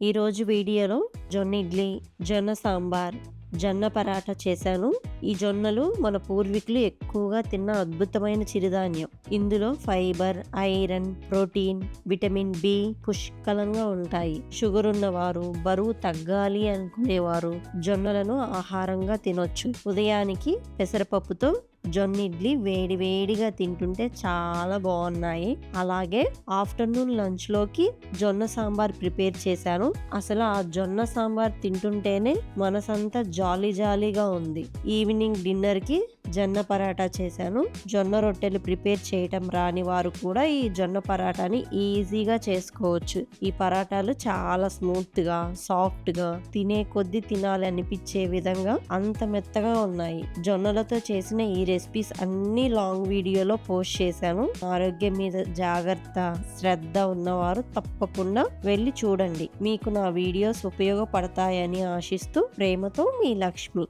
ఈరోజు వీడియోలో జొన్న ఇడ్లీ, జొన్న సాంబార్, జొన్న పరాటా చేశాను. ఈ జొన్నలు మన పూర్వీకులు ఎక్కువగా తిన్న అద్భుతమైన చిరుధాన్యం. ఇందులో fibre, iron, protein, vitamin B పుష్కలంగా ఉంటాయి. షుగర్ ఉన్నవారు, బరువు తగ్గాలి అనుకునేవారు జొన్నలను ఆహారంగా తినొచ్చు. ఉదయానికి పెసరపప్పుతో జొన్న ఇడ్లీ వేడి వేడిగా తింటుంటే చాలా బాగున్నాయి. అలాగే ఆఫ్టర్నూన్ లంచ్ లోకి జొన్న సాంబార్ ప్రిపేర్ చేశాను. అసలు ఆ జొన్న సాంబార్ తింటుంటేనే మనసంతా జాలీ జాలీగా ఉంది. ఈవినింగ్ డిన్నర్ కి జొన్న పరాటా చేశాను. జొన్న రొట్టెలు ప్రిపేర్ చేయటం రాని వారు కూడా ఈ జొన్న పరాటాని ఈజీగా చేసుకోవచ్చు. ఈ పరాటాలు చాలా స్మూత్ గా, సాఫ్ట్ గా, తినే కొద్ది తినాలి అనిపించే విధంగా అంత మెత్తగా ఉన్నాయి. జొన్నలతో చేసిన ఈ రెసిపీస్ అన్ని లాంగ్ వీడియోలో పోస్ట్ చేశాను. ఆరోగ్యం మీద జాగ్రత్త, శ్రద్ధ ఉన్నవారు తప్పకుండా వెళ్ళి చూడండి. మీకు నా వీడియోస్ ఉపయోగపడతాయని ఆశిస్తూ ప్రేమతో మీ లక్ష్మి.